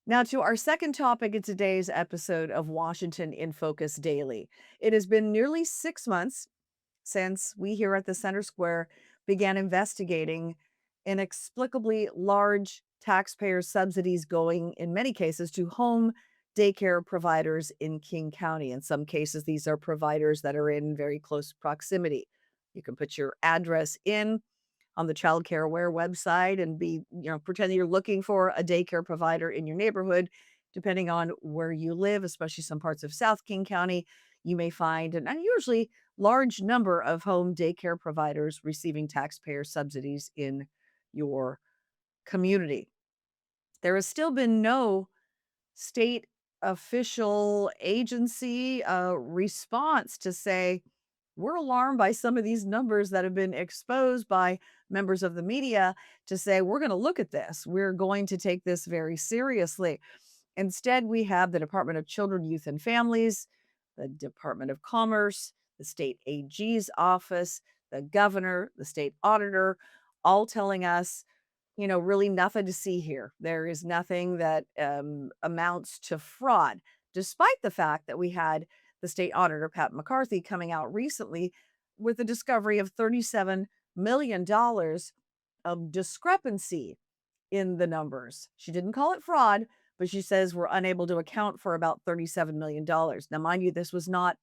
Now, to our second topic in today's episode of Washington in Focus Daily. It has been nearly 6 months since we here at the Center Square began investigating inexplicably large taxpayer subsidies going, in many cases, to home daycare providers in King County. In some cases, these are providers that are in very close proximity. You can put your address in on the Childcare Aware website and pretend that you're looking for a daycare provider in your neighborhood. Depending on where you live, especially some parts of South King County, you may find an unusually large number of home daycare providers receiving taxpayer subsidies in your community. There has still been no state official agency response to say, we're alarmed by some of these numbers that have been exposed by members of the media to say, we're going to look at this. We're going to take this very seriously. Instead, we have the Department of Children, Youth, and Families, the Department of Commerce, the state AG's office, the governor, the state auditor, all telling us, really nothing to see here. There is nothing that amounts to fraud, despite the fact that we had the state auditor, Pat McCarthy, coming out recently with the discovery of $37 million of discrepancy in the numbers. She didn't call it fraud, but she says we're unable to account for about $37 million. Now, mind you, this was not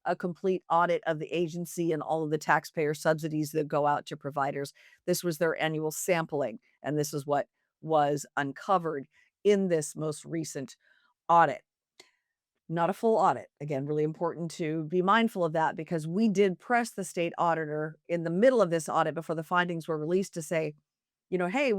a complete audit of the agency and all of the taxpayer subsidies that go out to providers. This was their annual sampling, and this is what was uncovered in this most recent audit. Not a full audit. Again, really important to be mindful of that because we did press the state auditor in the middle of this audit before the findings were released to say, hey,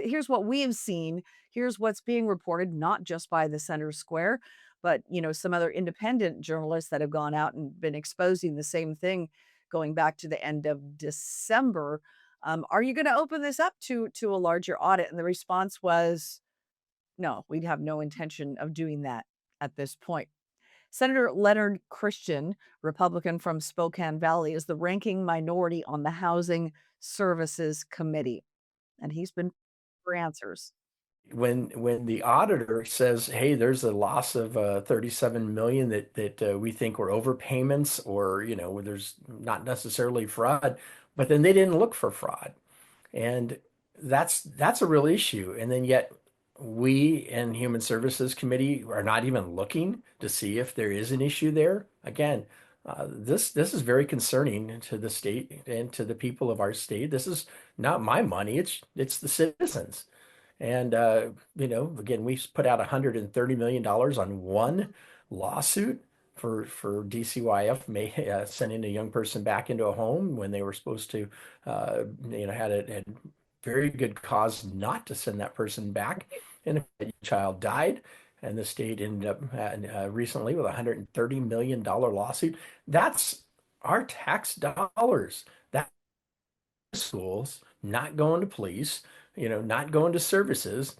here's what we have seen. Here's what's being reported, not just by the Center Square, but some other independent journalists that have gone out and been exposing the same thing going back to the end of December. Are you going to open this up to a larger audit? And the response was, no, we'd have no intention of doing that at this point. Senator Leonard Christian, Republican from Spokane Valley, is the ranking minority on the Housing Services Committee, and he's been for answers. When the auditor says, "Hey, there's a loss of 37 million that we think were overpayments, or where there's not necessarily fraud," but then they didn't look for fraud, and that's a real issue. And then yet we in Human Services Committee are not even looking to see if there is an issue there. Again, this is very concerning to the state and to the people of our state. This is not my money; it's the citizens. And again, we put out $130 million on one lawsuit for DCYF sending a young person back into a home when they were supposed to, had very good cause not to send that person back. And a child died, and the state ended up recently with a $130 million lawsuit. That's our tax dollars. That schools, not going to police, not going to services.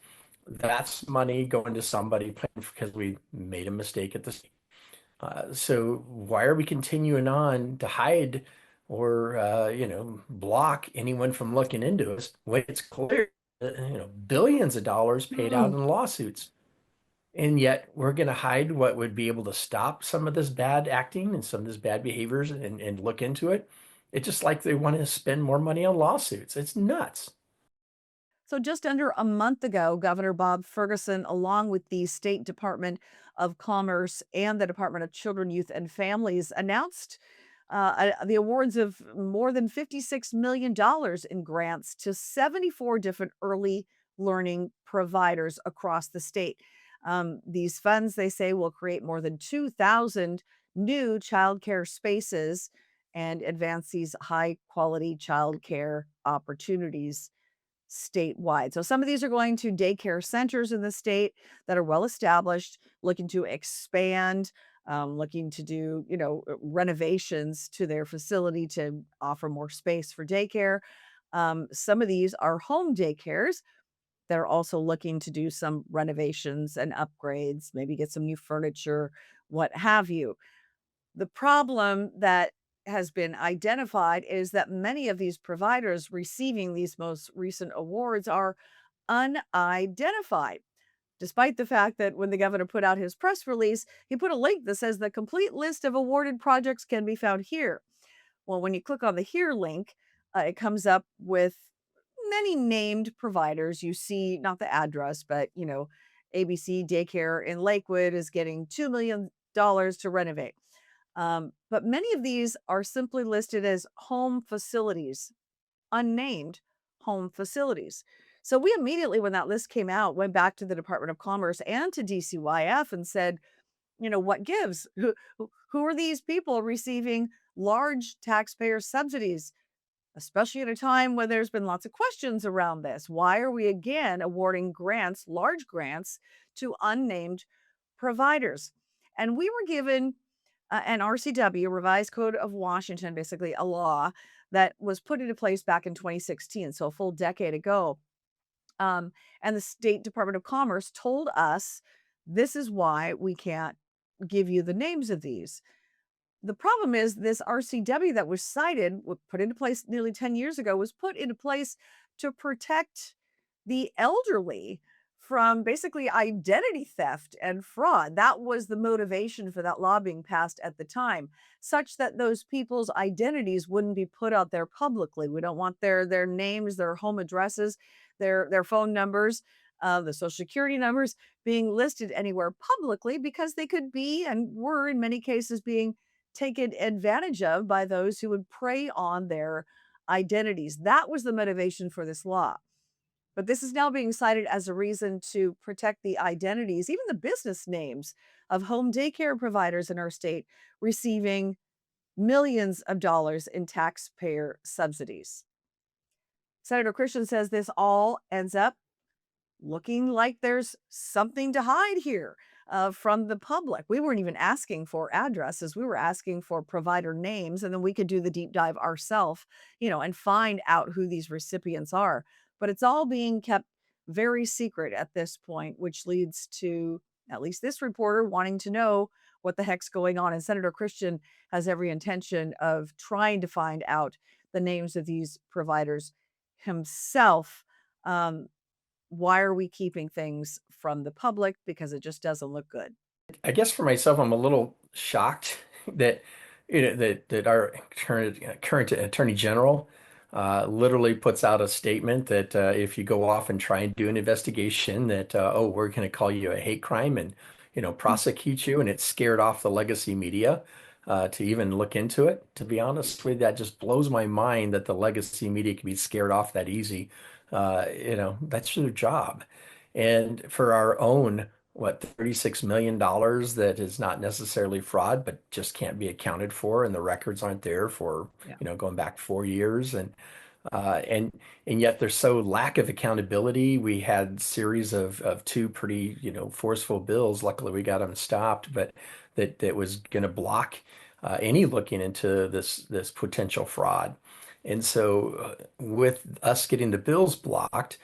That's money going to somebody because we made a mistake at the state. So why are we continuing on to hide or block anyone from looking into us when it's clear, billions of dollars paid out Mm. in lawsuits? And yet we're going to hide what would be able to stop some of this bad acting and some of this bad behaviors and look into it. It's just like they want to spend more money on lawsuits. It's nuts. So, just under a month ago, Governor Bob Ferguson, along with the State Department of Commerce and the Department of Children, Youth, and Families, announced the awards of more than $56 million in grants to 74 different early learning providers across the state. These funds, they say, will create more than 2,000 new childcare spaces and advance these high quality childcare opportunities statewide. So some of these are going to daycare centers in the state that are well established, looking to expand, looking to do, renovations to their facility to offer more space for daycare. Some of these are home daycares that are also looking to do some renovations and upgrades, maybe get some new furniture, what have you. The problem that has been identified is that many of these providers receiving these most recent awards are unidentified, despite the fact that when the governor put out his press release, he put a link that says the complete list of awarded projects can be found here. Well, when you click on the here link, it comes up with many named providers. You see not the address, but ABC Daycare in Lakewood is getting $2 million to renovate. But many of these are simply listed as home facilities, unnamed home facilities. So we immediately, when that list came out, went back to the Department of Commerce and to DCYF and said, what gives? Who are these people receiving large taxpayer subsidies, especially at a time when there's been lots of questions around this? Why are we again awarding grants, large grants, to unnamed providers? And we were given an RCW, Revised Code of Washington, basically a law that was put into place back in 2016, so a full decade ago. Um, and the State Department of Commerce told us this is why we can't give you the names of these. The problem is this RCW that was cited, put into place nearly 10 years ago, was put into place to protect the elderly from basically identity theft and fraud. That was the motivation for that law being passed at the time, such that those people's identities wouldn't be put out there publicly. We don't want their names, their home addresses, their phone numbers, the social security numbers being listed anywhere publicly because they could be and were in many cases being taken advantage of by those who would prey on their identities. That was the motivation for this law. But this is now being cited as a reason to protect the identities, even the business names of home daycare providers in our state receiving millions of dollars in taxpayer subsidies. Senator Christian says this all ends up looking like there's something to hide here from the public. We weren't even asking for addresses. We were asking for provider names, and then we could do the deep dive ourselves, and find out who these recipients are. But it's all being kept very secret at this point, which leads to at least this reporter wanting to know what the heck's going on. And Senator Christian has every intention of trying to find out the names of these providers himself. Um, why are we keeping things from the public? Because it just doesn't look good. I guess for myself, I'm a little shocked that that our current attorney general literally puts out a statement that if you go off and try and do an investigation, that oh, we're going to call you a hate crime and prosecute you, and it scared off the legacy media to even look into it. To be honest with you, that just blows my mind that the legacy media can be scared off that easy. That's their job, and for our own what, $36 million that is not necessarily fraud, but just can't be accounted for, and the records aren't there for, Yeah. going back 4 years. Uh, and and yet there's so lack of accountability. We had series of two pretty, forceful bills. Luckily, we got them stopped, but that was going to block any looking into this potential fraud. And so, with us getting the bills blocked,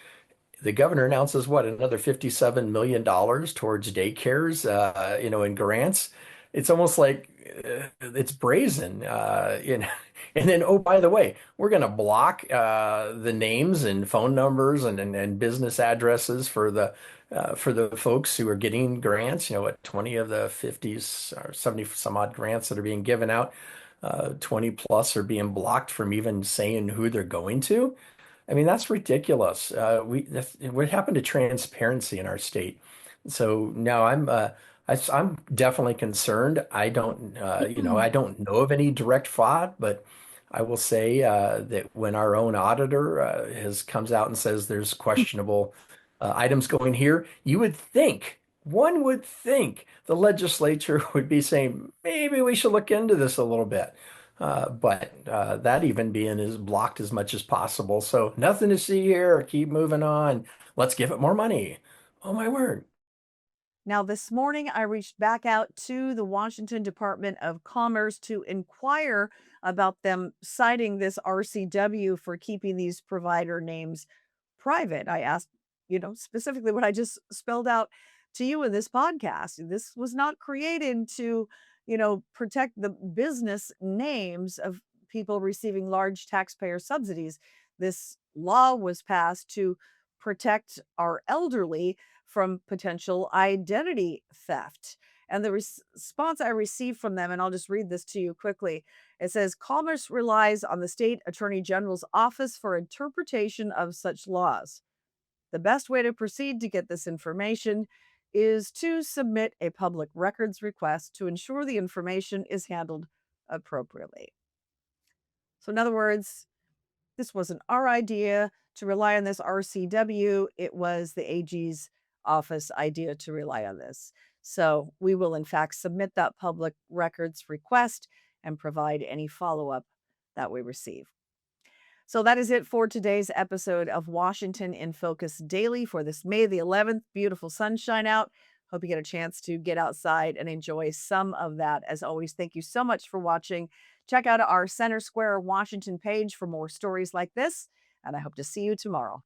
the governor announces what, another $57 million towards daycares, in grants. It's almost like it's brazen, And then, oh, by the way, we're going to block the names and phone numbers and business addresses for the folks who are getting grants. 20 of the 50s or 70 some odd grants that are being given out, 20 plus are being blocked from even saying who they're going to. I mean, that's ridiculous. What happened to transparency in our state? So now I'm definitely concerned. I don't know of any direct fraud, but I will say that when our own auditor has comes out and says there's questionable items going here, one would think the legislature would be saying maybe we should look into this a little bit. But that even being is blocked as much as possible. So nothing to see here. Keep moving on. Let's give it more money. Oh my word. Now, this morning, I reached back out to the Washington Department of Commerce to inquire about them citing this RCW for keeping these provider names private. I asked, specifically what I just spelled out to you in this podcast. This was not created to, protect the business names of people receiving large taxpayer subsidies. This law was passed to protect our elderly from potential identity theft. And the response I received from them, and I'll just read this to you quickly. It says Commerce relies on the state attorney general's office for interpretation of such laws. The best way to proceed to get this information is to submit a public records request to ensure the information is handled appropriately. So, in other words, this wasn't our idea to rely on this RCW. It was the AG's office idea to rely on this. So, we will, in fact, submit that public records request and provide any follow up that we receive. So that is it for today's episode of Washington in Focus Daily for this May the 11th. Beautiful sunshine out. Hope you get a chance to get outside and enjoy some of that. As always, thank you so much for watching. Check out our Center Square Washington page for more stories like this, and I hope to see you tomorrow.